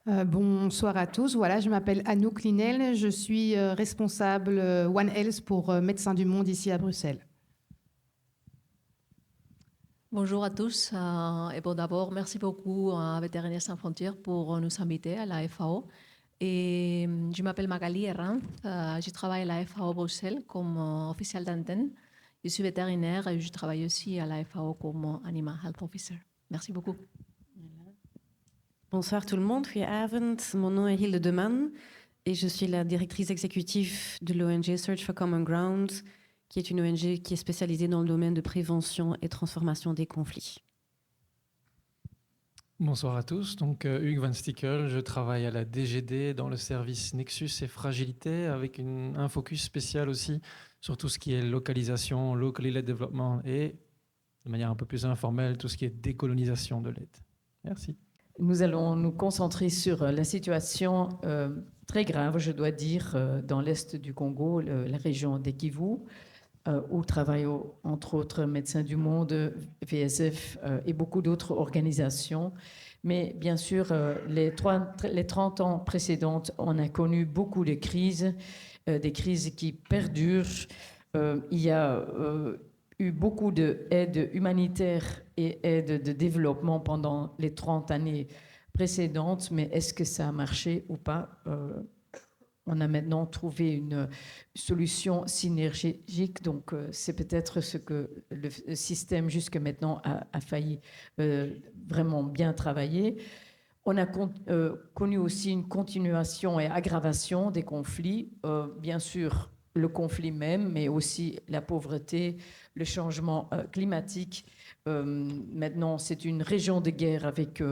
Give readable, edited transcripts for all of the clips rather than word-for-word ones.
Bonsoir à tous. Voilà, je m'appelle Anouk Linel. Je suis responsable One Health pour Médecins du Monde ici à Bruxelles. Bonjour à tous. Et bon, d'abord, merci beaucoup à Vétérinaires sans frontières pour nous inviter à la FAO. Et je m'appelle Magali Herranz. Je travaille à la FAO Bruxelles comme officielle d'antenne. Je suis vétérinaire et je travaille aussi à la FAO comme Animal Health Officer. Merci beaucoup. Bonsoir tout le monde, goedenavond. Mon nom est Hilde Deman et je suis la directrice exécutive de l'ONG Search for Common Ground, qui est une ONG qui est spécialisée dans le domaine de prévention et transformation des conflits. Bonsoir à tous, donc Hugues Van Stickel, je travaille à la DGD dans le service Nexus et Fragilité avec un focus spécial aussi sur tout ce qui est localisation, locally led development et de manière un peu plus informelle tout ce qui est décolonisation de l'aide. Merci. Nous allons nous concentrer sur la situation très grave, je dois dire, dans l'est du Congo, la région des Kivu, où travaillent entre autres Médecins du Monde, VSF et beaucoup d'autres organisations. Mais bien sûr, les 30 ans précédents, on a connu beaucoup de crises, des crises qui perdurent. Il y a eu beaucoup d'aide humanitaire et aide de développement pendant les 30 années précédentes, mais est-ce que ça a marché ou pas? On a maintenant trouvé une solution synergique, donc c'est peut-être ce que le système jusque maintenant a failli vraiment bien travailler. On a connu aussi une continuation et aggravation des conflits, bien sûr le conflit même, mais aussi la pauvreté, le changement climatique. Maintenant, c'est une région de guerre avec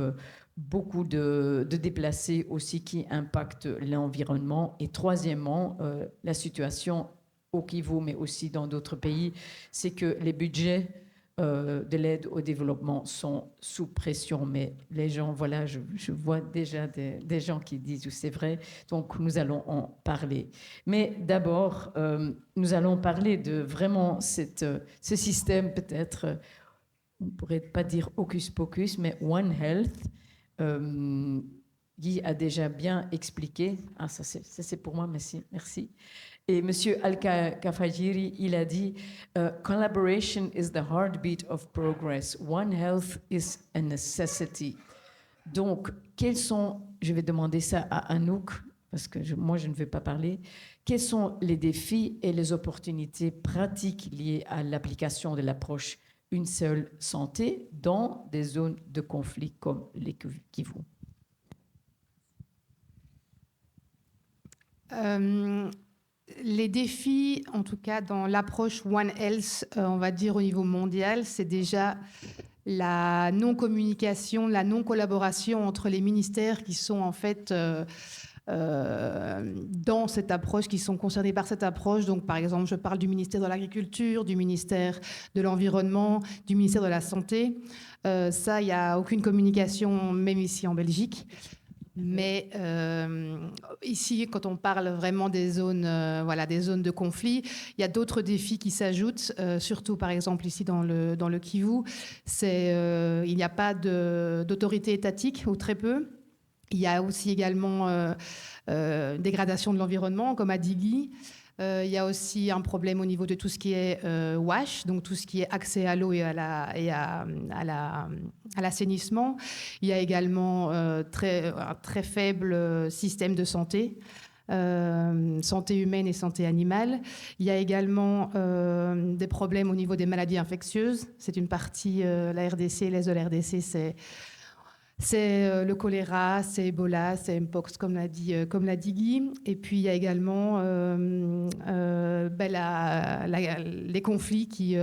beaucoup de déplacés aussi qui impactent l'environnement. Et troisièmement, la situation au Kivu, mais aussi dans d'autres pays, c'est que les budgets de l'aide au développement sont sous pression. Mais les gens, voilà, je vois déjà des gens qui disent c'est vrai, donc nous allons en parler. Mais d'abord, nous allons parler de vraiment ce système peut-être, on ne pourrait pas dire hocus pocus, mais One Health. Guy a déjà bien expliqué. Ah, ça c'est pour moi, merci. Et Monsieur Al-Kafajiri, il a dit collaboration is the heartbeat of progress. One Health is a necessity. Donc, quels sont, je vais demander ça à Anouk, parce que moi je ne vais pas parler, quels sont les défis et les opportunités pratiques liées à l'application de l'approche une seule santé dans des zones de conflit comme les Kivu? Les défis, en tout cas dans l'approche One Health, on va dire au niveau mondial, c'est déjà la non-communication, la non-collaboration entre les ministères qui sont en fait dans cette approche, qui sont concernés par cette approche. Donc, par exemple, je parle du ministère de l'Agriculture, du ministère de l'Environnement, du ministère de la Santé. Ça, il n'y a aucune communication, même ici en Belgique. Mais ici, quand on parle vraiment des zones, des zones de conflit, il y a d'autres défis qui s'ajoutent, surtout par exemple ici dans le Kivu. Il n'y a pas d'autorité étatique, ou très peu. Il y a aussi également dégradation de l'environnement, comme a dit Guy. Il y a aussi un problème au niveau de tout ce qui est WASH, donc tout ce qui est accès à l'eau et à l'assainissement. Il y a également un très faible système de santé. Santé humaine et santé animale. Il y a également des problèmes au niveau des maladies infectieuses. C'est une partie, la RDC, l'est de la RDC, c'est le choléra, c'est Ebola, c'est Mpox, comme l'a dit Guy. Et puis, il y a également les conflits qui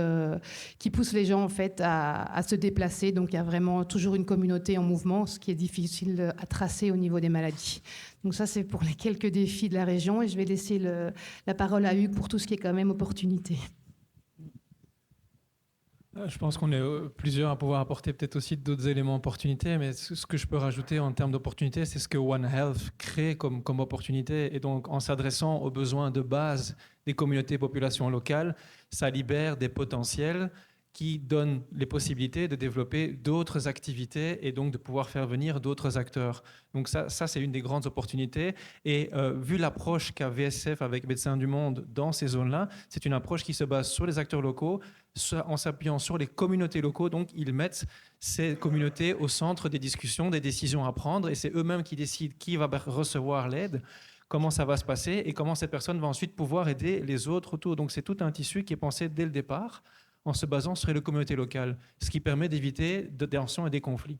poussent les gens, en fait, à se déplacer. Donc, il y a vraiment toujours une communauté en mouvement, ce qui est difficile à tracer au niveau des maladies. Donc, ça, c'est pour les quelques défis de la région. Et je vais laisser la parole à Hugues pour tout ce qui est quand même opportunité. Je pense qu'on est plusieurs à pouvoir apporter peut-être aussi d'autres éléments d'opportunité, mais ce que je peux rajouter en termes d'opportunité, c'est ce que One Health crée comme opportunité. Et donc, en s'adressant aux besoins de base des communautés et populations locales, ça libère des potentiels qui donne les possibilités de développer d'autres activités et donc de pouvoir faire venir d'autres acteurs. Donc ça c'est une des grandes opportunités. Et vu l'approche qu'a VSF avec Médecins du Monde dans ces zones-là, c'est une approche qui se base sur les acteurs locaux, en s'appuyant sur les communautés locaux. Donc ils mettent ces communautés au centre des discussions, des décisions à prendre, et c'est eux-mêmes qui décident qui va recevoir l'aide, comment ça va se passer et comment cette personne va ensuite pouvoir aider les autres autour. Donc c'est tout un tissu qui est pensé dès le départ en se basant sur les communautés locales, ce qui permet d'éviter des tensions et des conflits.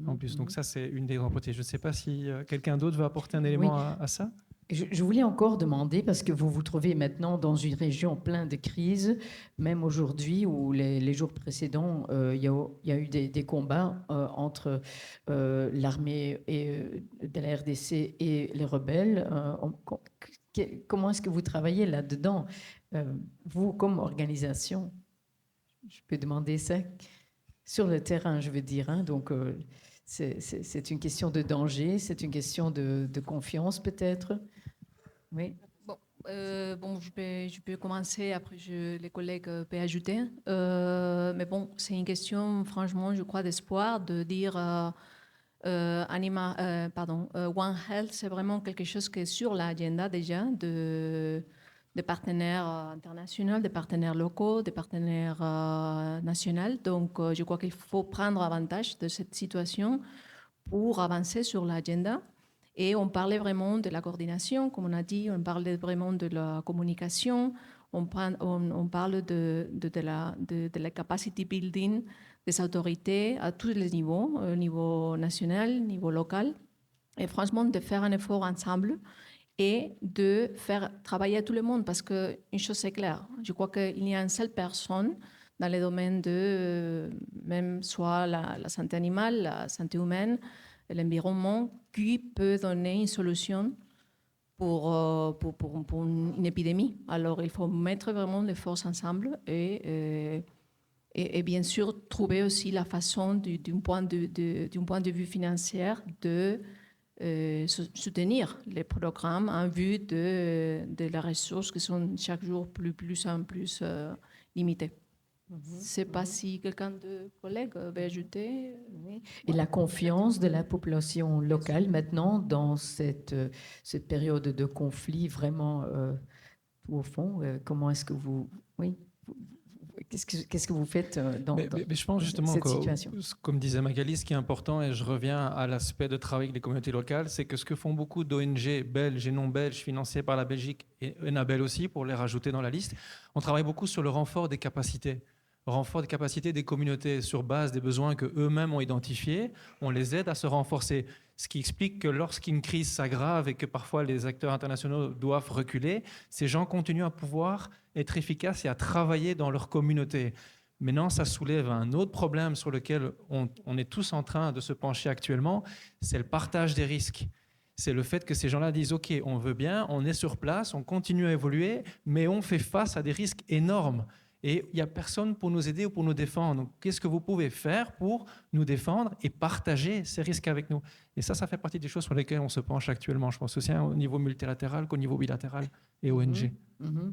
En plus, donc ça, c'est une des grandes hypothèses. Je ne sais pas si quelqu'un d'autre veut apporter un élément à ça. Je voulais encore demander, parce que vous vous trouvez maintenant dans une région pleine de crises, même aujourd'hui ou les jours précédents, il y a eu des combats entre l'armée de la RDC et les rebelles. Comment est-ce que vous travaillez là-dedans, vous comme organisation? Je peux demander ça sur le terrain, je veux dire. Hein, donc, c'est une question de danger, c'est une question de confiance peut-être. Oui. Bon, je peux commencer, après les collègues peuvent ajouter. Mais bon, c'est une question, franchement, je crois, d'espoir, de dire One Health, c'est vraiment quelque chose qui est sur l'agenda déjà des partenaires internationaux, des partenaires locaux, des partenaires nationaux. Donc, je crois qu'il faut prendre avantage de cette situation pour avancer sur l'agenda. Et on parlait vraiment de la coordination, comme on a dit, on parlait vraiment de la communication, on parle de la capacity building des autorités à tous les niveaux, au niveau national, au niveau local, et franchement de faire un effort ensemble et de faire travailler tout le monde, parce qu'une chose est claire, je crois qu'il y a une seule personne dans les domaines de même soit la santé animale, la santé humaine, l'environnement, qui peut donner une solution pour une épidémie. Alors, il faut mettre vraiment les forces ensemble et bien sûr trouver aussi la façon, d'un point de vue financier, de soutenir les programmes en vue de les ressources qui sont chaque jour plus en plus limitées. Je ne sais pas si quelqu'un de collègues veut ajouter. Oui. Et la confiance de la population locale maintenant dans cette période de conflit vraiment tout au fond, comment est-ce que vous... Oui. Qu'est-ce que vous faites dans je pense justement cette situation? Comme disait Magali, ce qui est important, et je reviens à l'aspect de travail avec les communautés locales, c'est que ce que font beaucoup d'ONG belges et non belges financées par la Belgique et Enabel aussi, pour les rajouter dans la liste, on travaille beaucoup sur le renfort des capacités des communautés sur base des besoins qu'eux-mêmes ont identifiés. On les aide à se renforcer. Ce qui explique que lorsqu'une crise s'aggrave et que parfois les acteurs internationaux doivent reculer, ces gens continuent à pouvoir être efficaces et à travailler dans leur communauté. Maintenant, ça soulève un autre problème sur lequel on est tous en train de se pencher actuellement, c'est le partage des risques. C'est le fait que ces gens-là disent « Ok, on veut bien, on est sur place, on continue à évoluer, mais on fait face à des risques énormes. » Et il n'y a personne pour nous aider ou pour nous défendre. Donc, qu'est-ce que vous pouvez faire pour nous défendre et partager ces risques avec nous? Et ça fait partie des choses sur lesquelles on se penche actuellement. Je pense aussi au niveau multilatéral qu'au niveau bilatéral et ONG.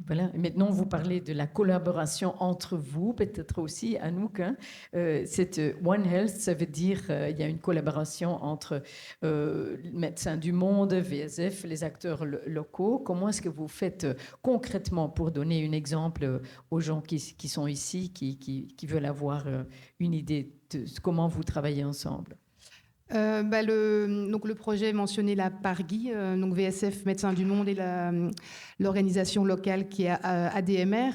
Voilà. Et maintenant, vous parlez de la collaboration entre vous, peut-être aussi, Anouk. Hein. Cette One Health, ça veut dire il y a une collaboration entre Médecins du Monde, VSF, les acteurs locaux. Comment est-ce que vous faites concrètement, pour donner un exemple aux gens qui sont ici, qui veulent avoir une idée de comment vous travaillez ensemble? Donc le projet mentionné là par Guy, donc VSF, Médecins du Monde et l'organisation locale qui est ADMR.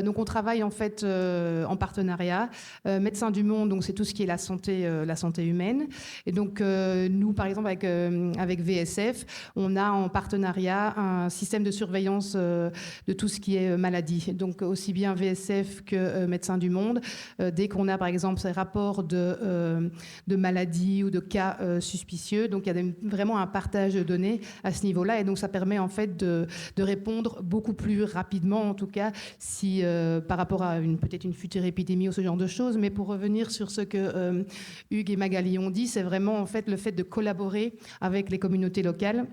Donc on travaille en fait en partenariat. Médecins du Monde, donc c'est tout ce qui est la santé humaine. Et donc nous, par exemple, avec VSF, on a en partenariat un système de surveillance de tout ce qui est maladie. Donc aussi bien VSF que Médecins du Monde, dès qu'on a par exemple ces rapports de maladies ou de cas suspicieux. Donc, il y a vraiment un partage de données à ce niveau-là. Et donc, ça permet en fait de répondre beaucoup plus rapidement, en tout cas, si, par rapport à peut-être une future épidémie ou ce genre de choses. Mais pour revenir sur ce que Hugues et Magali ont dit, c'est vraiment en fait le fait de collaborer avec les communautés locales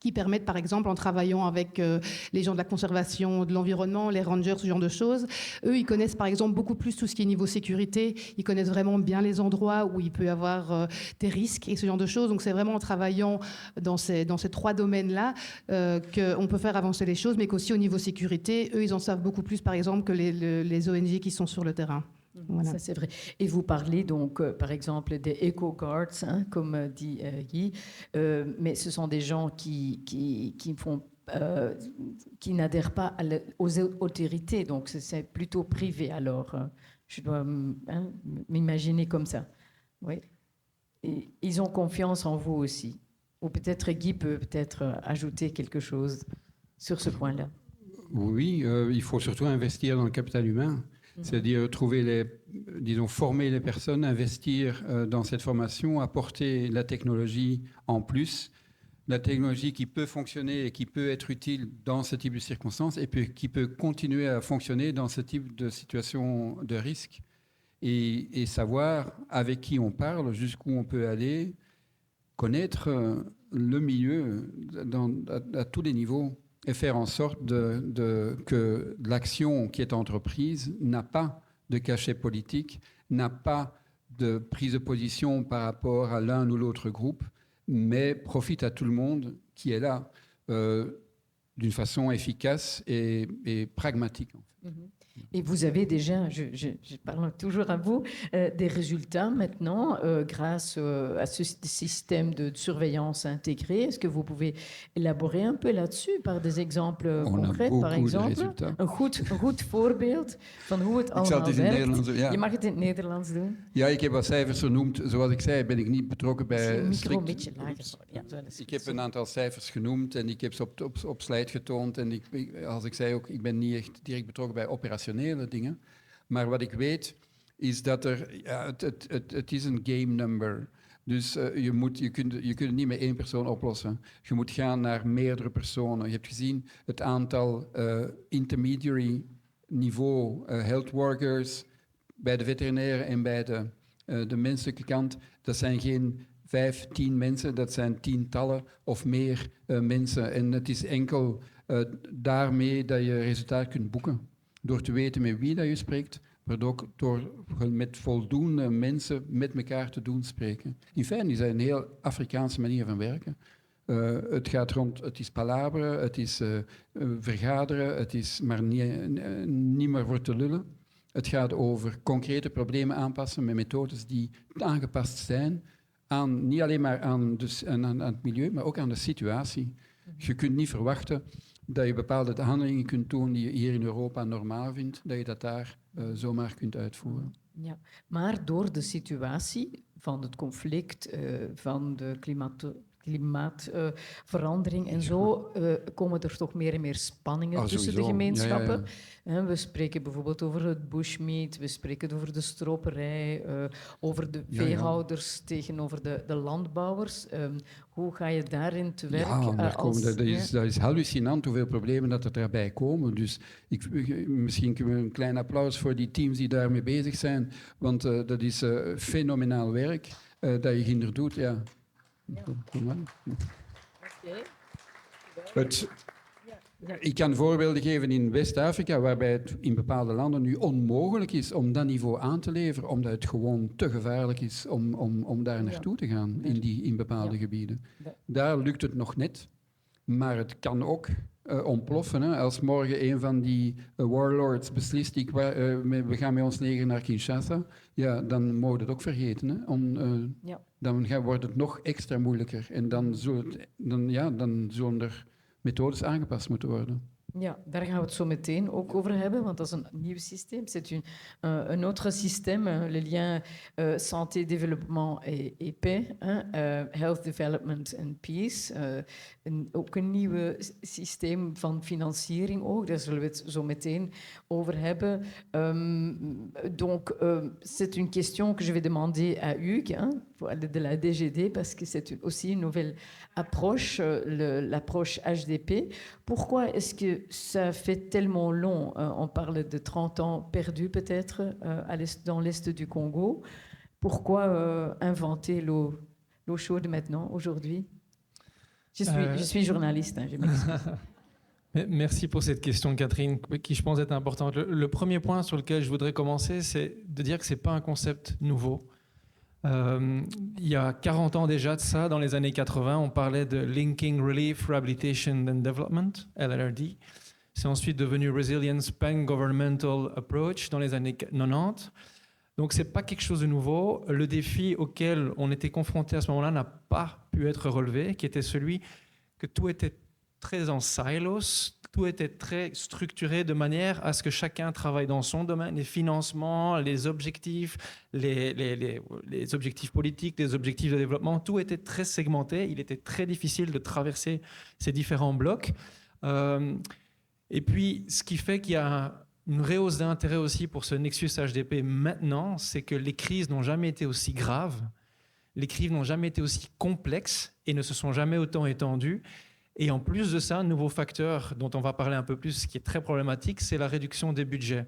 qui permettent, par exemple, en travaillant avec les gens de la conservation de l'environnement, les rangers, ce genre de choses, eux, ils connaissent, par exemple, beaucoup plus tout ce qui est niveau sécurité. Ils connaissent vraiment bien les endroits où il peut y avoir des risques et ce genre de choses. Donc, c'est vraiment en travaillant dans ces 3 domaines-là qu'on peut faire avancer les choses, mais qu'aussi au niveau sécurité, eux, ils en savent beaucoup plus, par exemple, que les ONG qui sont sur le terrain. Voilà. Ça, c'est vrai. Et vous parlez donc, par exemple, des eco-guards, hein, comme dit Guy, mais ce sont des gens qui n'adhèrent pas aux autorités, donc c'est plutôt privé. Alors, je dois m'imaginer comme ça. Oui. Et ils ont confiance en vous aussi. Ou peut-être Guy peut peut-être ajouter quelque chose sur ce point-là. Oui, il faut surtout investir dans le capital humain. C'est-à-dire former les personnes, investir dans cette formation, apporter la technologie en plus, la technologie qui peut fonctionner et qui peut être utile dans ce type de circonstances et puis qui peut continuer à fonctionner dans ce type de situation de risque et savoir avec qui on parle, jusqu'où on peut aller, connaître le milieu à tous les niveaux. Et faire en sorte que l'action qui est entreprise n'a pas de cachet politique, n'a pas de prise de position par rapport à l'un ou l'autre groupe, mais profite à tout le monde qui est là d'une façon efficace et pragmatique. En fait. Et vous avez déjà, je parle toujours à vous, des résultats maintenant grâce à ce système de surveillance intégrée. Est-ce que vous pouvez élaborer un peu là-dessus par des exemples concrets, par exemple? Een goed voorbeeld van hoe het allemaal werkt. Ja. Je mag het in het Nederlands doen. Ja, ik heb wat cijfers genoemd. Zoals ik zei, ben ik niet betrokken bij... Micro een beetje lager. Ja, ik heb een aantal cijfers genoemd en ik heb ze op slide getoond. En als ik zei ook, ik ben niet echt direct betrokken bij operationele dingen. Maar wat ik weet, is dat het is een game number. Dus je kunt het niet met 1 persoon oplossen. Je moet gaan naar meerdere personen. Je hebt gezien het aantal intermediary niveau health workers bij de veterinaire en bij de menselijke kant. Dat zijn geen 5, 10 mensen, dat zijn tientallen of meer mensen. En het is enkel daarmee dat je resultaat kunt boeken. Door te weten met wie dat je spreekt, maar ook door met voldoende mensen met elkaar te doen spreken. In feite is dat een heel Afrikaanse manier van werken. Het is palaberen, het is vergaderen, het is maar niet meer voor te lullen. Het gaat over concrete problemen aanpassen met methodes die aangepast zijn, niet alleen maar aan het milieu, maar ook aan de situatie. Je kunt niet verwachten dat je bepaalde handelingen kunt doen die je hier in Europa normaal vindt, dat je dat daar zomaar kunt uitvoeren. Ja, maar door de situatie van het conflict, van de klimaatverandering en zo, komen er toch meer en meer spanningen tussen de gemeenschappen. Ja. We spreken bijvoorbeeld over het bushmeat, we spreken over de stroperij, over de veehouders tegenover de landbouwers. Hoe ga je daarin te werk? Ja, dat is hallucinant hoeveel problemen dat er daarbij komen. Dus misschien kunnen we een klein applaus voor die teams die daarmee bezig zijn, want dat is fenomenaal werk dat je hier doet. Ja. Ik kan voorbeelden geven in West-Afrika, waarbij het in bepaalde landen nu onmogelijk is om dat niveau aan te leveren, omdat het gewoon te gevaarlijk is om daar naartoe te gaan in bepaalde gebieden. Daar lukt het nog net, maar het kan ook ontploffen. Hè. Als morgen een van die warlords beslist, we gaan met ons leger naar Kinshasa, ja, dan mogen we het ook vergeten. Hè. Dan wordt het nog extra moeilijker en dan zullen er methodes aangepast moeten worden. Ja, daar gaan we het zo meteen ook over hebben, want dat is een nieuw systeem. C'est un autre système, le lien santé, développement et paix, health, development and peace. Ook een nieuw systeem van financiering ook, daar zullen we het zo meteen over hebben. Donc, c'est une question que je vais demander à Hugues, de la DGD, parce que c'est aussi une nouvelle approche, l'approche HDP. Pourquoi est-ce que ça fait tellement long? On parle de 30 ans perdus peut-être dans l'est du Congo. Pourquoi inventer l'eau chaude maintenant, aujourd'hui? Je suis journaliste, je m'excuse. Merci pour cette question, Catherine, qui je pense est importante. Le premier point sur lequel je voudrais commencer, c'est de dire que ce n'est pas un concept nouveau. Il y a 40 ans déjà de ça, dans les années 80, on parlait de Linking Relief, Rehabilitation and Development, LRD. C'est ensuite devenu Resilience Pan-Governmental Approach dans les années 90. Donc ce n'est pas quelque chose de nouveau. Le défi auquel on était confronté à ce moment-là n'a pas pu être relevé, qui était celui que tout était très en silos, tout était très structuré de manière à ce que chacun travaille dans son domaine, les financements, les objectifs, les objectifs politiques, les objectifs de développement, tout était très segmenté, il était très difficile de traverser ces différents blocs. Et puis, ce qui fait qu'il y a une rehausse d'intérêt aussi pour ce Nexus HDP maintenant, c'est que les crises n'ont jamais été aussi graves, les crises n'ont jamais été aussi complexes et ne se sont jamais autant étendues. Et en plus de ça, un nouveau facteur dont on va parler un peu plus, qui est très problématique, c'est la réduction des budgets.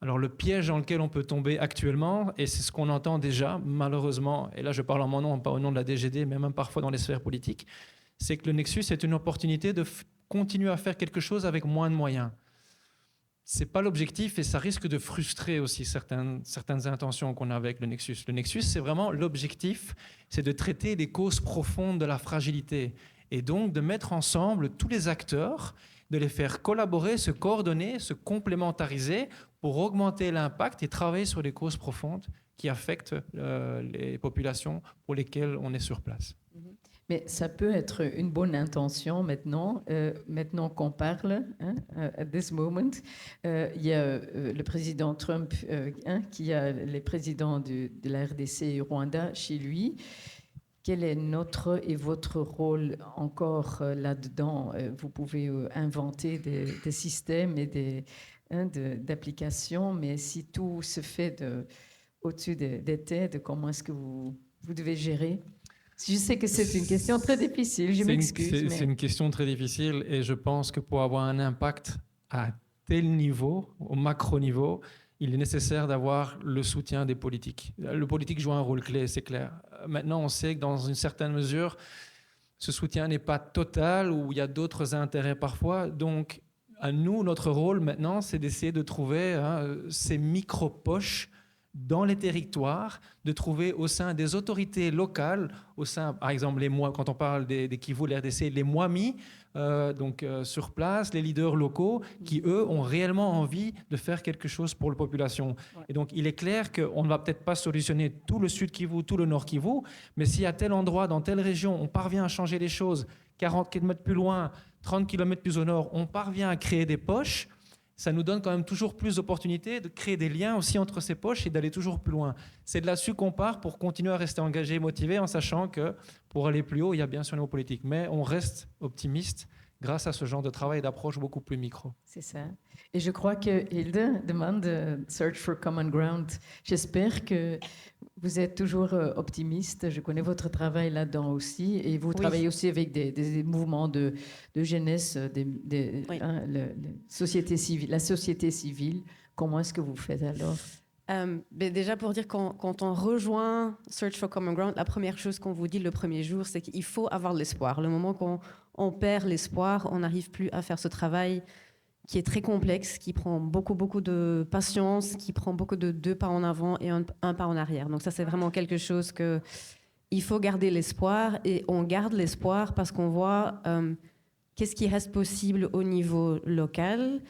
Alors le piège dans lequel on peut tomber actuellement, et c'est ce qu'on entend déjà, malheureusement, et là je parle en mon nom, pas au nom de la DGD, mais même parfois dans les sphères politiques, c'est que le Nexus est une opportunité de continuer à faire quelque chose avec moins de moyens. Ce n'est pas l'objectif et ça risque de frustrer aussi certaines intentions qu'on a avec le Nexus. Le Nexus, c'est vraiment l'objectif, c'est de traiter les causes profondes de la fragilité. Et donc de mettre ensemble tous les acteurs, de les faire collaborer, se coordonner, se complémentariser pour augmenter l'impact et travailler sur les causes profondes qui affectent les populations pour lesquelles on est sur place. Mais ça peut être une bonne intention maintenant, maintenant qu'on parle, at this moment. Il y a le président Trump qui a les présidents de la RDC et Rwanda chez lui. Quel est notre et votre rôle encore là-dedans? Vous pouvez inventer des systèmes et d'applications, mais si tout se fait au-dessus des têtes, comment est-ce que vous devez gérer? Je sais que c'est une question très difficile, je m'excuse. C'est une question très difficile et je pense que pour avoir un impact à tel niveau, au macro-niveau, il est nécessaire d'avoir le soutien des politiques. Le politique joue un rôle clé, c'est clair. Maintenant, on sait que dans une certaine mesure, ce soutien n'est pas total ou il y a d'autres intérêts parfois. Donc, à nous, notre rôle maintenant, c'est d'essayer de trouver ces micro-poches dans les territoires, de trouver au sein des autorités locales, au sein, par exemple, quand on parle des Kivu, l'RDC, les Mwami, sur place, les leaders locaux qui, eux, ont réellement envie de faire quelque chose pour la population. Ouais. Et donc, il est clair qu'on ne va peut-être pas solutionner tout le sud Kivu, tout le nord Kivu, mais si à tel endroit, dans telle région, on parvient à changer les choses, 40 km plus loin, 30 km plus au nord, on parvient à créer des poches, ça nous donne quand même toujours plus d'opportunités de créer des liens aussi entre ces poches et d'aller toujours plus loin. C'est de là-dessus qu'on part pour continuer à rester engagé et motivé en sachant que pour aller plus haut, il y a bien sûr nos politiques. Mais on reste optimiste grâce à ce genre de travail et d'approche beaucoup plus micro. C'est ça. Et je crois que Hilde demande Search for Common Ground. J'espère que vous êtes toujours optimiste. Je connais votre travail là-dedans aussi. Et vous travaillez aussi avec des mouvements de jeunesse, la société civile. Comment est-ce que vous faites alors? Déjà pour dire, quand on rejoint Search for Common Ground, la première chose qu'on vous dit le premier jour, c'est qu'il faut avoir de l'espoir. Le moment qu'on perd l'espoir, on n'arrive plus à faire ce travail qui est très complexe, qui prend beaucoup de patience, qui prend beaucoup de 2 pas en avant et un pas en arrière. Donc ça, c'est vraiment quelque chose qu'il faut garder l'espoir. Et on garde l'espoir parce qu'on voit qu'est-ce qui reste possible au niveau local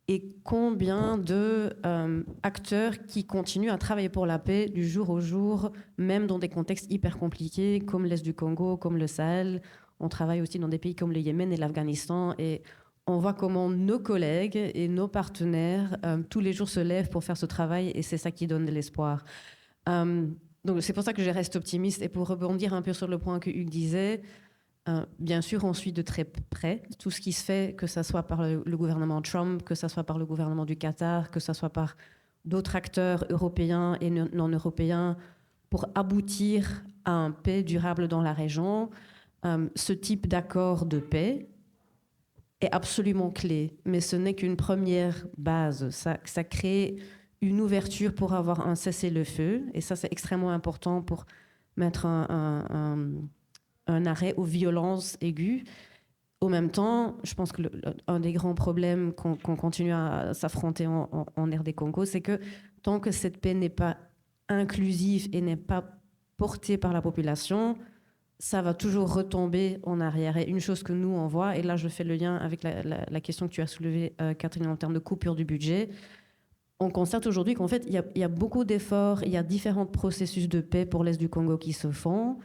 et combien d'acteurs qui continuent à travailler pour la paix du jour au jour, même dans des contextes hyper compliqués, comme l'Est du Congo, comme le Sahel. On travaille aussi dans des pays comme le Yémen et l'Afghanistan. Et on voit comment nos collègues et nos partenaires, tous les jours, se lèvent pour faire ce travail. Et c'est ça qui donne de l'espoir. Donc c'est pour ça que je reste optimiste. Et pour rebondir un peu sur le point que Hugues disait, bien sûr, on suit de très près tout ce qui se fait, que ce soit par le gouvernement Trump, que ce soit par le gouvernement du Qatar, que ce soit par d'autres acteurs européens et non européens, pour aboutir à un paix durable dans la région. Ce type d'accord de paix est absolument clé, mais ce n'est qu'une première base. Ça crée une ouverture pour avoir un cessez-le-feu, et ça, c'est extrêmement important pour mettre un arrêt aux violences aiguës. Au même temps, je pense que un des grands problèmes qu'on continue à s'affronter en RD Congo, c'est que tant que cette paix n'est pas inclusive et n'est pas portée par la population, ça va toujours retomber en arrière. Et une chose que nous, on voit, et là je fais le lien avec la question que tu as soulevée, Catherine, en termes de coupure du budget, on constate aujourd'hui qu'en fait, il y a beaucoup d'efforts, il y a différents processus de paix pour l'Est du Congo qui se font.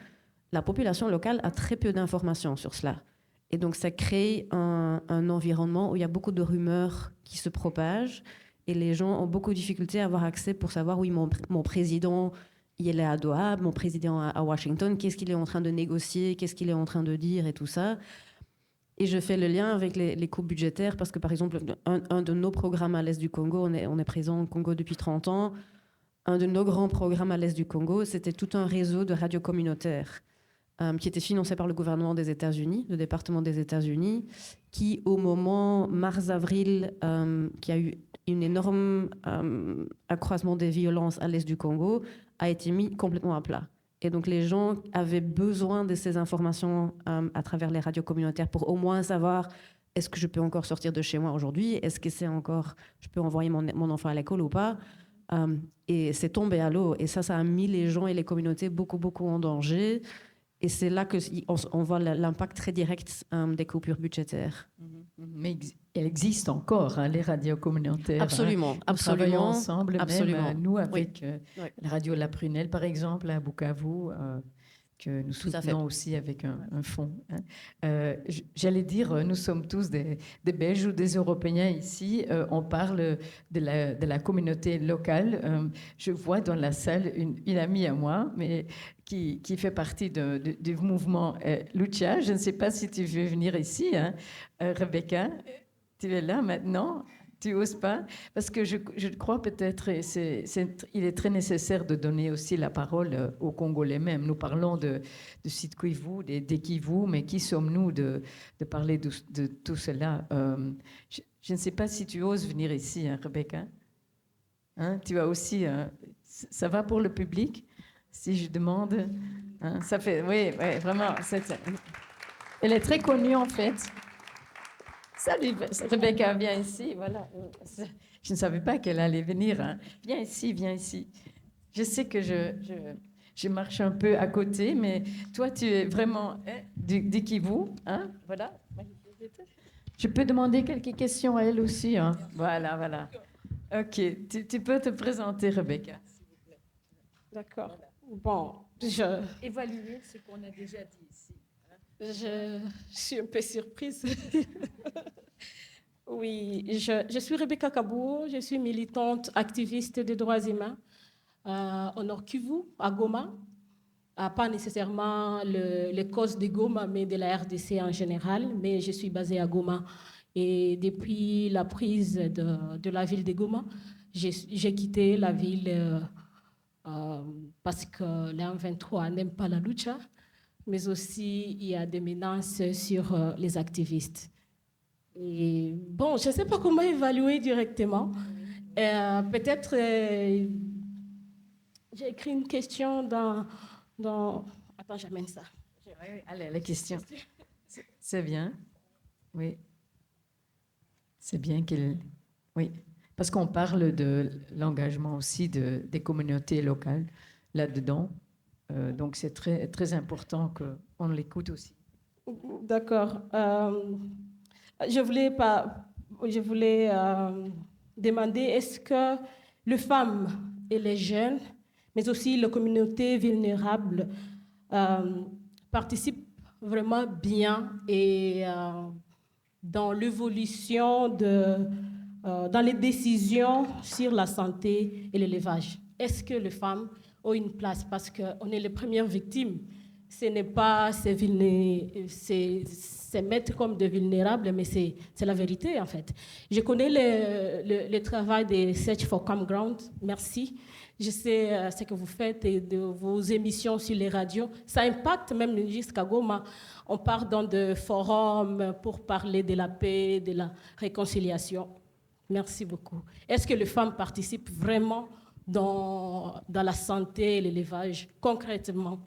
La population locale a très peu d'informations sur cela. Et donc, ça crée un environnement où il y a beaucoup de rumeurs qui se propagent et les gens ont beaucoup de difficultés à avoir accès pour savoir, oui, mon président, il est à Doha, mon président à Washington, qu'est-ce qu'il est en train de négocier, qu'est-ce qu'il est en train de dire et tout ça. Et je fais le lien avec les coupes budgétaires parce que, par exemple, un de nos programmes à l'Est du Congo, on est présent au Congo depuis 30 ans, un de nos grands programmes à l'Est du Congo, c'était tout un réseau de radios communautaires qui était financé par le gouvernement des États-Unis, le département des États-Unis, qui, au moment mars-avril, qui a eu un énorme accroissement des violences à l'Est du Congo, a été mis complètement à plat. Et donc, les gens avaient besoin de ces informations à travers les radios communautaires pour au moins savoir est-ce que je peux encore sortir de chez moi aujourd'hui? Est-ce que je peux envoyer mon enfant à l'école ou pas? Et c'est tombé à l'eau. Et ça a mis les gens et les communautés beaucoup en danger. Et c'est là qu'on voit l'impact très direct des coupures budgétaires. Mais elle existe encore, hein, les radios communautaires. Absolument, Nous travaillons ensemble, absolument. même nous avec Oui. la radio La Prunelle, par exemple, à Bukavu, que nous Tout à fait. soutenons aussi avec un fonds. Hein. J'allais dire, nous sommes tous des Belges ou des Européens ici. On parle de la communauté locale. Je vois dans la salle une amie à moi, mais qui fait partie du mouvement Lucha. Je ne sais pas si tu veux venir ici, hein. Rebecca, tu es là maintenant. Tu n'oses pas? Parce que je crois peut-être il est très nécessaire de donner aussi la parole aux Congolais même. Nous parlons de Sud Kivu, des Kivu, mais qui sommes-nous de parler de tout cela? Je ne sais pas si tu oses venir ici, hein, Rebecca. Hein, tu as aussi... ça va pour le public? Si je demande... Hein, ça fait... Oui, vraiment. Elle est très connue, en fait. Salut, Rebecca, viens ici. Voilà. Je ne savais pas qu'elle allait venir. Hein. Viens ici. Je sais que je marche un peu à côté, mais toi, tu es vraiment du Kivu. Hein? Voilà. Je peux demander quelques questions à elle aussi. Hein? Voilà. OK. Tu peux te présenter, Rebecca. D'accord. Bon, évaluer ce qu'on a déjà dit ici. Je suis un peu surprise. Oui, je suis Rebecca Kabou, je suis militante activiste des droits humains au Nord Kivu, à Goma. Pas nécessairement les causes de Goma, mais de la RDC en général. Mais je suis basée à Goma. Et depuis la prise de la ville de Goma, j'ai quitté la ville parce que les M23 n'aiment pas la lucha. Mais aussi, il y a des menaces sur les activistes. Et bon, je ne sais pas comment évaluer directement. Peut-être, j'ai écrit une question dans... Attends, j'amène ça. Allez, la question. C'est bien. Oui. C'est bien qu'elle... Oui. Parce qu'on parle de l'engagement aussi des communautés locales là-dedans. Donc, c'est très, très important qu'on l'écoute aussi. D'accord. Je voulais demander, est-ce que les femmes et les jeunes, mais aussi les communautés vulnérables, participent vraiment bien et dans l'évolution, dans les décisions sur la santé et l'élevage? Est-ce que les femmes ont une place? Parce qu'on est les premières victimes. Ce n'est pas se mettre comme des vulnérables, mais c'est la vérité, en fait. Je connais le travail des Search for Common Ground. Merci. Je sais ce que vous faites et de vos émissions sur les radios. Ça impacte même jusqu'à Goma. On part dans des forums pour parler de la paix, de la réconciliation. Merci beaucoup. Est-ce que les femmes participent vraiment dans la santé et l'élevage, concrètement?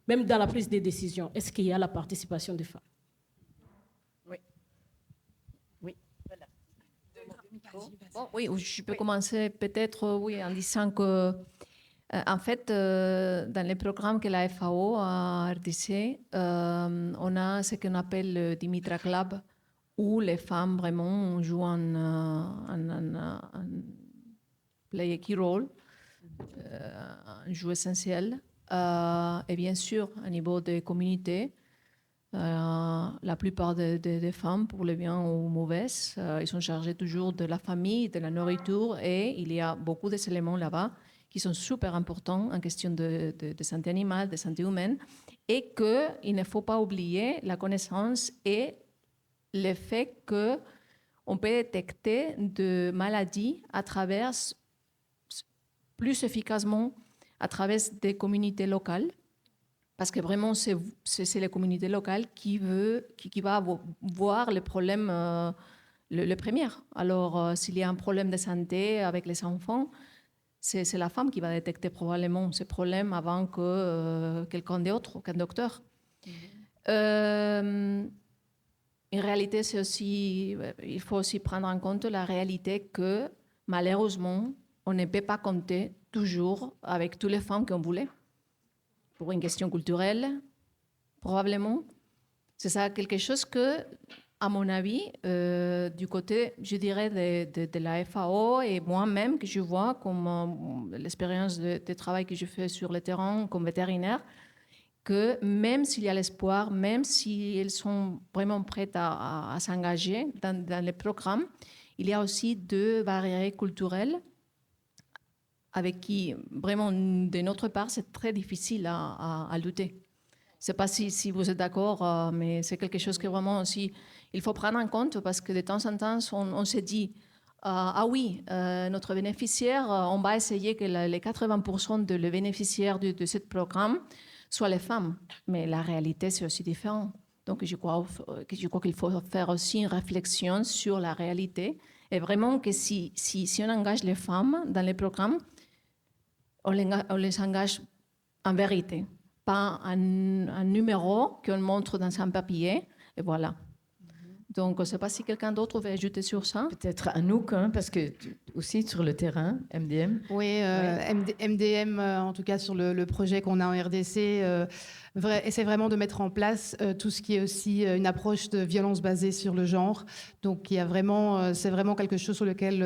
même dans la prise des décisions, est-ce qu'il y a la participation des femmes? Bon, oui, je peux commencer peut-être oui, en disant que, en fait, dans les programmes que la FAO à RDC, on a ce qu'on appelle le Dimitra Club, où les femmes vraiment jouent un play a key role, un jeu essentiel. Et bien sûr, au niveau des communautés, la plupart des femmes, pour le bien ou mauvais, ils sont chargés toujours de la famille, de la nourriture, et il y a beaucoup d'éléments là-bas qui sont super importants en question de santé animale, de santé humaine, et qu'il ne faut pas oublier la connaissance et le fait qu'on peut détecter des maladies à travers, plus efficacement à travers des communautés locales. Parce que vraiment, c'est les communautés locales qui va voir le problème le premier. Alors, s'il y a un problème de santé avec les enfants, c'est la femme qui va détecter probablement ce problème avant que quelqu'un d'autre, qu'un docteur. En réalité, il faut aussi prendre en compte la réalité que, malheureusement, on ne peut pas compter toujours avec toutes les femmes qu'on voulait. Pour une question culturelle, probablement. C'est ça quelque chose que, à mon avis, du côté, je dirais, de la FAO et moi-même, que je vois comme l'expérience de travail que je fais sur le terrain comme vétérinaire, que même s'il y a l'espoir, même si elles sont vraiment prêtes à s'engager dans les programmes, il y a aussi deux barrières culturelles avec qui, vraiment, de notre part, c'est très difficile à lutter. Je ne sais pas si vous êtes d'accord, mais c'est quelque chose que vraiment aussi, il faut prendre en compte parce que de temps en temps, on se dit, ah oui, notre bénéficiaire, on va essayer que les 80% de les bénéficiaires de ce programme soient les femmes. Mais la réalité, c'est aussi différent. Donc, je crois qu'il faut faire aussi une réflexion sur la réalité et vraiment que si on engage les femmes dans les programmes, on les engage en vérité, pas un numéro qu'on montre dans un papier, et voilà. Donc, je ne sais pas si quelqu'un d'autre veut ajouter sur ça. Peut-être Anouk, hein, parce que aussi sur le terrain, MDM. Oui, MDM, en tout cas sur le projet qu'on a en RDC, essaie vraiment de mettre en place tout ce qui est aussi une approche de violence basée sur le genre. Donc, il y a vraiment, c'est vraiment quelque chose sur lequel,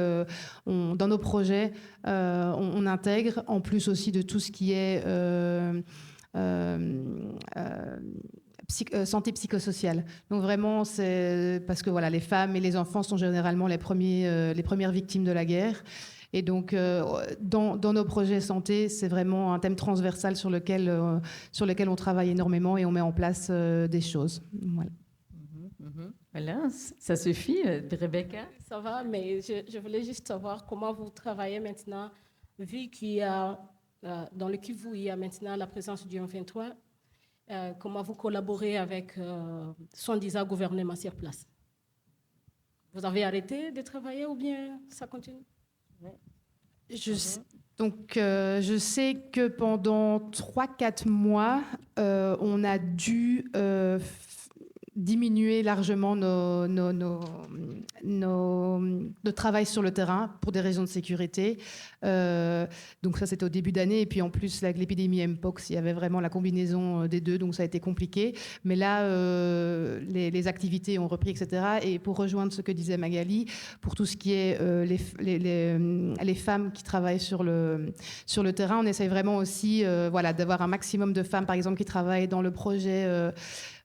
dans nos projets, on intègre, en plus aussi de tout ce qui est santé psychosociale. Donc vraiment, c'est parce que voilà, les femmes et les enfants sont généralement les premières victimes de la guerre. Et donc, dans nos projets santé, c'est vraiment un thème transversal sur lequel on travaille énormément et on met en place des choses. Voilà. Voilà, ça suffit, Rebecca. Ça va, mais je voulais juste savoir comment vous travaillez maintenant, vu qu'il y a, dans le Kivu, il y a maintenant la présence du M23, comment vous collaborez avec soi-disant gouvernement sur place. Vous avez arrêté de travailler ou bien ça continue? Donc, je sais que pendant 3-4 mois, on a dû diminuer largement notre travail sur le terrain pour des raisons de sécurité. Donc ça, c'était au début d'année. Et puis en plus, avec l'épidémie Mpox, il y avait vraiment la combinaison des deux, donc ça a été compliqué. Mais là, les activités ont repris, etc. Et pour rejoindre ce que disait Magali, pour tout ce qui est les femmes qui travaillent sur le terrain, on essaye vraiment aussi d'avoir un maximum de femmes, par exemple, qui travaillent dans le projet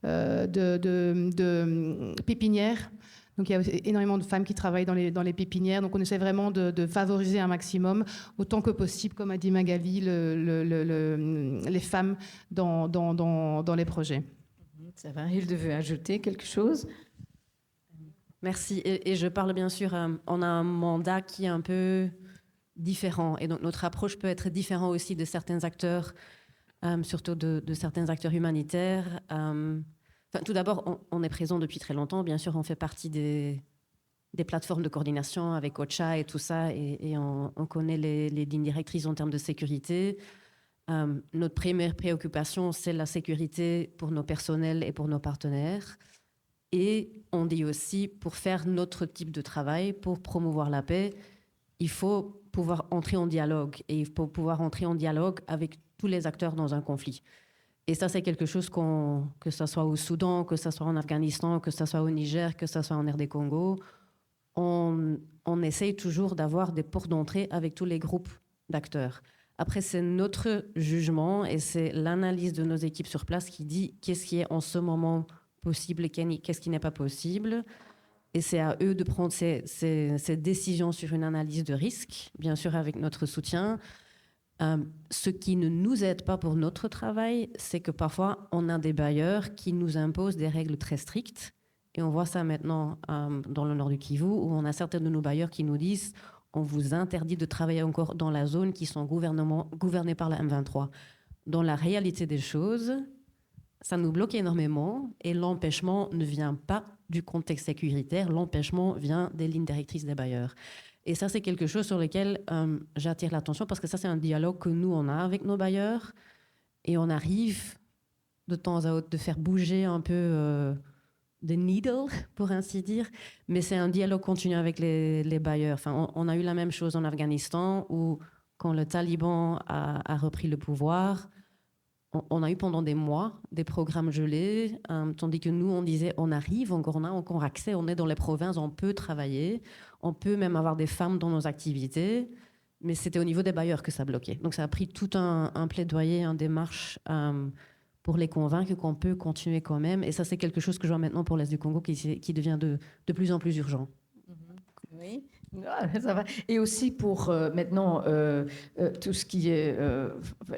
de pépinières. Donc, il y a énormément de femmes qui travaillent dans les pépinières. Donc, on essaie vraiment de favoriser un maximum, autant que possible, comme a dit Magali, les femmes dans les projets. Ça va, Hilde veut ajouter quelque chose? Merci. Et je parle bien sûr, on a un mandat qui est un peu différent. Et donc, notre approche peut être différente aussi de certains acteurs, surtout de certains acteurs humanitaires. Tout d'abord, on est présent depuis très longtemps. Bien sûr, on fait partie des plateformes de coordination avec OCHA et tout ça. Et on connaît les lignes directrices en termes de sécurité. Notre première préoccupation, c'est la sécurité pour nos personnels et pour nos partenaires. Et on dit aussi, pour faire notre type de travail, pour promouvoir la paix, il faut pouvoir entrer en dialogue. Et il faut pouvoir entrer en dialogue avec tous les acteurs dans un conflit. Et ça, c'est quelque chose que ce soit au Soudan, que ce soit en Afghanistan, que ce soit au Niger, que ce soit en RD Congo, on essaye toujours d'avoir des portes d'entrée avec tous les groupes d'acteurs. Après, c'est notre jugement et c'est l'analyse de nos équipes sur place qui dit qu'est-ce qui est en ce moment possible et qu'est-ce qui n'est pas possible. Et c'est à eux de prendre ces décisions sur une analyse de risque, bien sûr avec notre soutien. Ce qui ne nous aide pas pour notre travail, c'est que parfois, on a des bailleurs qui nous imposent des règles très strictes. Et on voit ça maintenant dans le nord du Kivu, où on a certains de nos bailleurs qui nous disent on vous interdit de travailler encore dans la zone qui sont gouvernées par la M23. Dans la réalité des choses, ça nous bloque énormément et l'empêchement ne vient pas du contexte sécuritaire, l'empêchement vient des lignes directrices des bailleurs. Et ça, c'est quelque chose sur lequel j'attire l'attention parce que ça, c'est un dialogue que nous, on a avec nos bailleurs et on arrive de temps à autre de faire bouger un peu des needles, pour ainsi dire, mais c'est un dialogue continu avec les bailleurs. Enfin, on a eu la même chose en Afghanistan où quand le Taliban a repris le pouvoir, on a eu pendant des mois des programmes gelés, tandis que nous, on disait, on arrive, on a encore accès, on est dans les provinces, on peut travailler, on peut même avoir des femmes dans nos activités, mais c'était au niveau des bailleurs que ça bloquait. Donc ça a pris tout un plaidoyer, une démarche pour les convaincre qu'on peut continuer quand même. Et ça, c'est quelque chose que je vois maintenant pour l'Est du Congo qui devient de plus en plus urgent. Oui. Ah, ça va. Et aussi pour maintenant tout ce qui est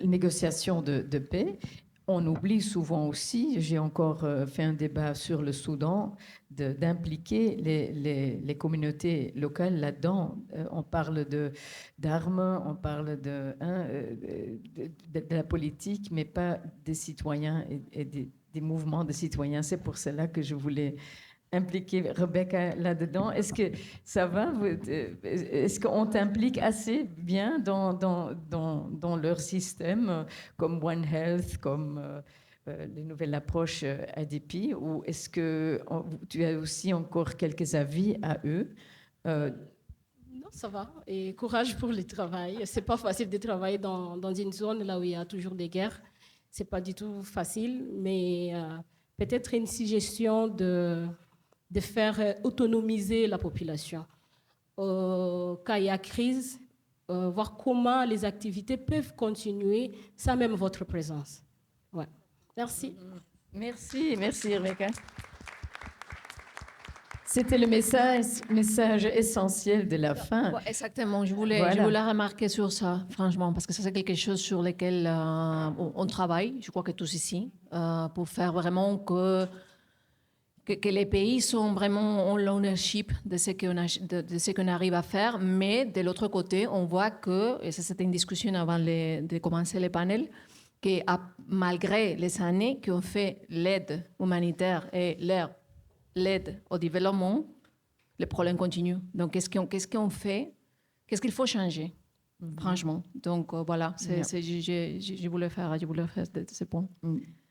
négociation de paix, on oublie souvent aussi, j'ai encore fait un débat sur le Soudan, d'impliquer les communautés locales là-dedans. On parle d'armes, on parle de la politique, mais pas des citoyens et des mouvements de citoyens. C'est pour cela que je voulais impliquer Rebecca là-dedans. Est-ce que ça va? Est-ce qu'on t'implique assez bien dans leur système, comme One Health, comme les nouvelles approches ADP, ou est-ce que tu as aussi encore quelques avis à eux? Non, ça va. Et courage pour le travail. C'est pas facile de travailler dans une zone là où il y a toujours des guerres. C'est pas du tout facile, mais peut-être une suggestion de faire autonomiser la population. Quand il y a crise, voir comment les activités peuvent continuer sans même votre présence. Ouais. Merci. Merci Rebecca. C'était le message essentiel de la fin. Ouais, exactement, je voulais remarquer sur ça, franchement, parce que ça c'est quelque chose sur lequel on travaille, je crois que tous ici, pour faire vraiment que les pays sont vraiment en l'ownership de ce qu'on arrive à faire, mais de l'autre côté, on voit que, et ça c'était une discussion avant de commencer les panels, que malgré les années qu'on fait l'aide humanitaire et l'aide au développement, les problèmes continuent. Donc, qu'est-ce qu'on fait? Qu'est-ce qu'il faut changer, franchement? Donc, voilà, je voulais faire ce point.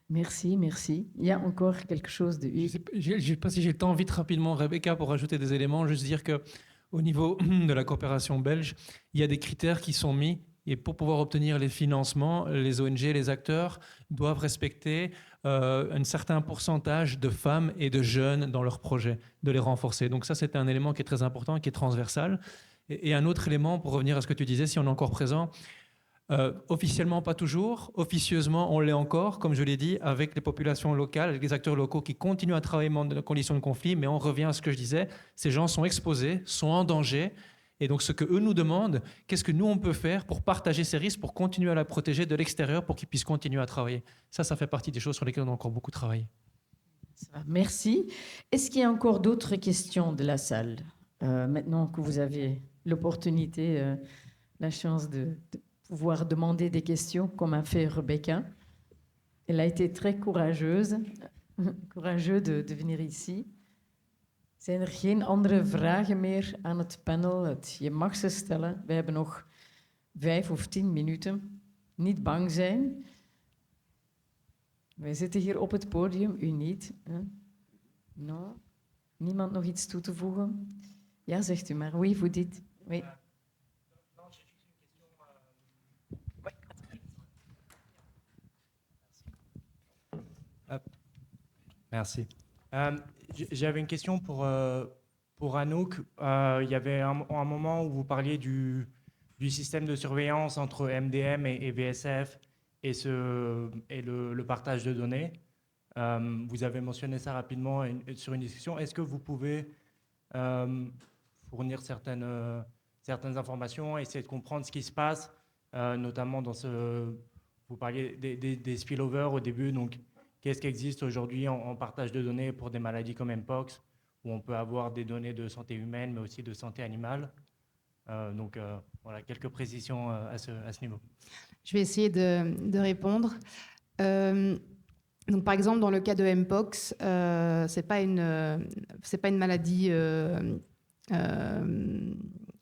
Merci. Il y a encore quelque chose de... Je ne sais pas si j'ai le temps vite rapidement, Rebecca, pour ajouter des éléments. Juste dire qu'au niveau de la coopération belge, il y a des critères qui sont mis. Et pour pouvoir obtenir les financements, les ONG, les acteurs doivent respecter un certain pourcentage de femmes et de jeunes dans leurs projets, de les renforcer. Donc ça, c'est un élément qui est très important, qui est transversal. Et un autre élément, pour revenir à ce que tu disais, si on est encore présent, officiellement pas toujours, officieusement on l'est encore, comme je l'ai dit, avec les populations locales, avec les acteurs locaux qui continuent à travailler dans des conditions de conflit, mais on revient à ce que je disais, ces gens sont exposés, sont en danger. Et donc, ce qu'eux nous demandent, qu'est-ce que nous, on peut faire pour partager ces risques, pour continuer à la protéger de l'extérieur, pour qu'ils puissent continuer à travailler. Ça fait partie des choses sur lesquelles on a encore beaucoup travaillé. Merci. Est-ce qu'il y a encore d'autres questions de la salle? Maintenant que vous avez l'opportunité, la chance de pouvoir demander des questions, comme a fait Rebecca. Elle a été très courageuse de venir ici. Zijn geen andere vragen meer aan het panel? Je mag ze stellen. We hebben nog 5 of 10 minuten. Niet bang zijn. Wij zitten hier op het podium, u niet. Hè? No. Niemand nog iets toe te voegen? Ja, zegt u maar. Oui, vous dites. Oui. Merci. J'avais une question pour Anouk. Il y avait un moment où vous parliez du système de surveillance entre MDM et VSF et le partage de données. Vous avez mentionné ça rapidement sur une discussion. Est-ce que vous pouvez fournir certaines informations, essayer de comprendre ce qui se passe, notamment dans vous parliez des spillovers au début, donc qu'est-ce qui existe aujourd'hui en partage de données pour des maladies comme Mpox, où on peut avoir des données de santé humaine, mais aussi de santé animale. Voilà, quelques précisions à ce niveau. Je vais essayer de répondre. Donc, par exemple, dans le cas de Mpox, c'est pas une maladie.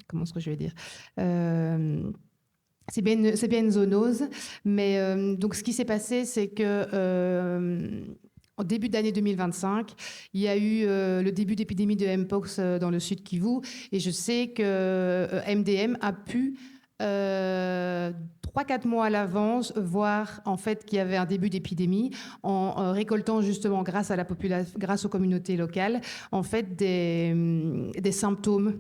Comment est-ce que je vais dire c'est bien une zoonose, mais donc ce qui s'est passé, c'est que en début d'année 2025, il y a eu le début d'épidémie de Mpox dans le sud Kivu, et je sais que MDM a pu 3-4 mois à l'avance voir en fait qu'il y avait un début d'épidémie en récoltant justement grâce aux communautés locales en fait des symptômes.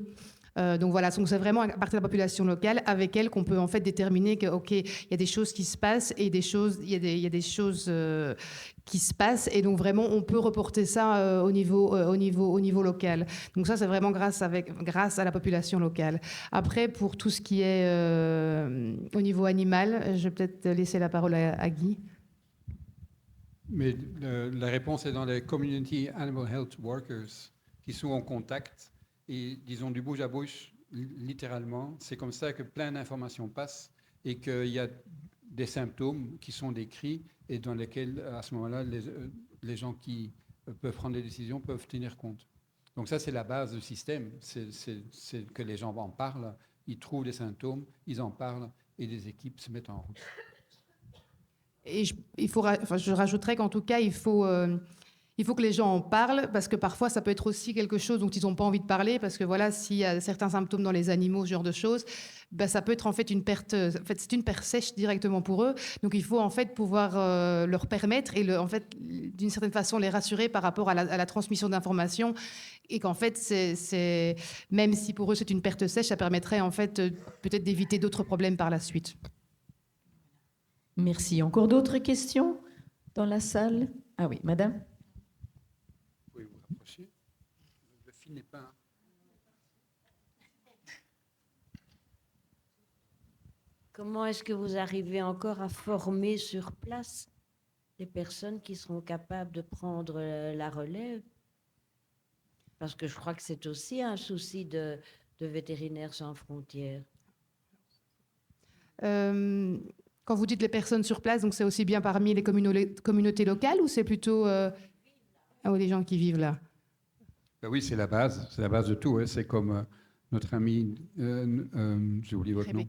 Donc voilà, donc c'est vraiment à partir de la population locale avec elle qu'on peut en fait déterminer que ok, il y a des choses qui se passent et il y a des choses qui se passent, et donc vraiment on peut reporter ça au niveau local. Donc ça c'est vraiment grâce à la population locale. Après pour tout ce qui est au niveau animal, je vais peut-être laisser la parole à Guy. Mais la réponse est dans les community animal health workers qui sont en contact. Et disons du bouche à bouche, littéralement, c'est comme ça que plein d'informations passent et qu'il y a des symptômes qui sont décrits et dans lesquels, à ce moment-là, les gens qui peuvent prendre des décisions peuvent tenir compte. Donc ça, c'est la base du système, c'est que les gens en parlent, ils trouvent des symptômes, ils en parlent et des équipes se mettent en route. Et je rajouterais qu'en tout cas, il faut que les gens en parlent, parce que parfois, ça peut être aussi quelque chose dont ils n'ont pas envie de parler, parce que voilà, s'il y a certains symptômes dans les animaux, ce genre de choses, ben, ça peut être en fait une perte. En fait, c'est une perte sèche directement pour eux. Donc, il faut en fait pouvoir leur permettre et en fait, d'une certaine façon, les rassurer par rapport à la transmission d'informations, et qu'en fait, même si pour eux c'est une perte sèche, ça permettrait en fait peut-être d'éviter d'autres problèmes par la suite. Merci. Encore d'autres questions dans la salle? Ah oui, madame. Vous vous rapprocher. Le fil n'est pas... Comment est-ce que vous arrivez encore à former sur place les personnes qui seront capables de prendre la relève? Parce que je crois que c'est aussi un souci de Vétérinaires sans frontières. Quand vous dites les personnes sur place, donc c'est aussi bien parmi les communautés locales, ou c'est plutôt les gens qui vivent là? Ben oui, c'est la base de tout. Hein. C'est comme notre amie, j'ai oublié votre nom.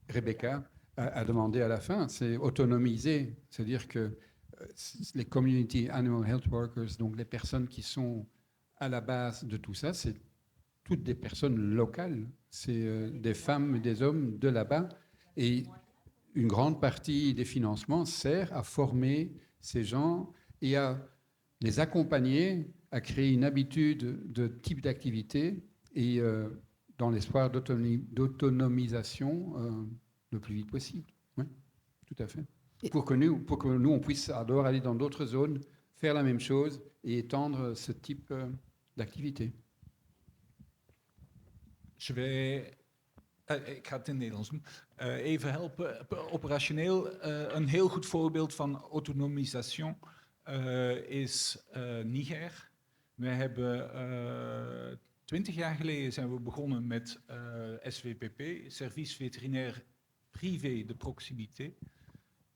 Rebecca a demandé à la fin, c'est autonomiser, c'est-à-dire que les community animal health workers, donc les personnes qui sont à la base de tout ça, c'est toutes des personnes locales, c'est des femmes et des hommes de là-bas, et une grande partie des financements sert à former ces gens et à les accompagner, à créer une habitude de type d'activité et dans l'espoir d'autonomisation le plus vite possible. Oui, tout à fait. Pour que nous, on puisse alors aller dans d'autres zones, faire la même chose et étendre ce type d'activité. Ik ga het in het Nederlands doen. Even helpen. Operationeel, een heel goed voorbeeld van autonomisation is Niger. We hebben 20 jaar geleden zijn we begonnen met SVPP, Service Vétérinaire Privé de Proximité,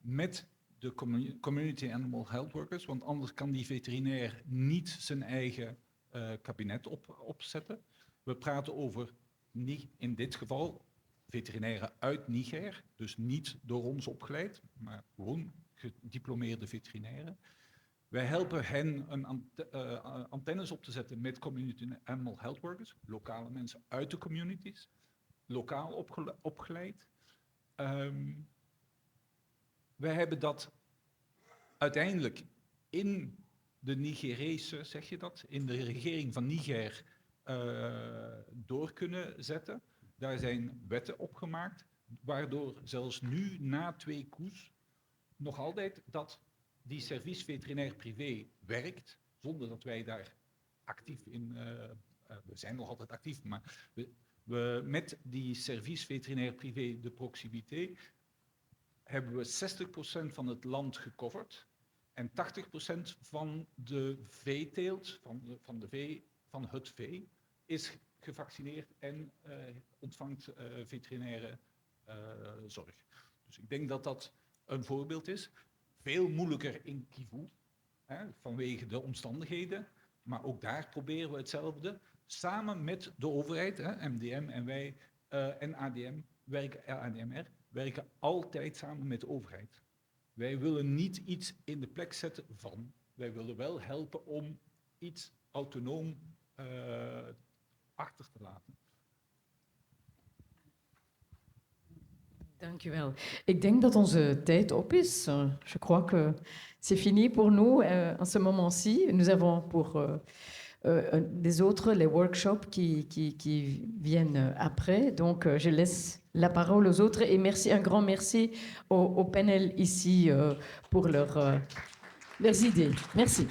met de Community Animal Health Workers, want anders kan die veterinair niet zijn eigen kabinet opzetten. We praten over, niet in dit geval, veterinairen uit Niger, dus niet door ons opgeleid, maar gewoon gediplomeerde veterinairen. Wij helpen hen antennes op te zetten met community animal health workers, lokale mensen uit de communities, lokaal opgeleid. Wij hebben dat uiteindelijk in de Nigerese, zeg je dat, in de regering van Niger door kunnen zetten. Daar zijn wetten op gemaakt, waardoor zelfs nu na 2 coups nog altijd dat die service veterinair privé werkt, zonder dat wij daar actief in, we zijn nog altijd actief, maar we met die service veterinair privé de proximité hebben we 60% van het land gecoverd en 80% van de veeteelt, van het vee, is gevaccineerd en ontvangt veterinaire zorg. Dus ik denk dat dat een voorbeeld is. Veel moeilijker in Kivu, vanwege de omstandigheden, maar ook daar proberen we hetzelfde. Samen met de overheid, MDM en wij en ADM, ADMR, werken altijd samen met de overheid. Wij willen niet iets in de plek zetten van. Wij willen wel helpen om iets autonoom achter te laten. Dank u wel. Ik denk dat onze tijd op is. Je crois que c'est fini pour nous en ce moment-ci. Nous avons pour des autres les workshops qui viennent après. Donc, je laisse la parole aux autres et merci, un grand merci au panel ici pour leurs idées. Merci.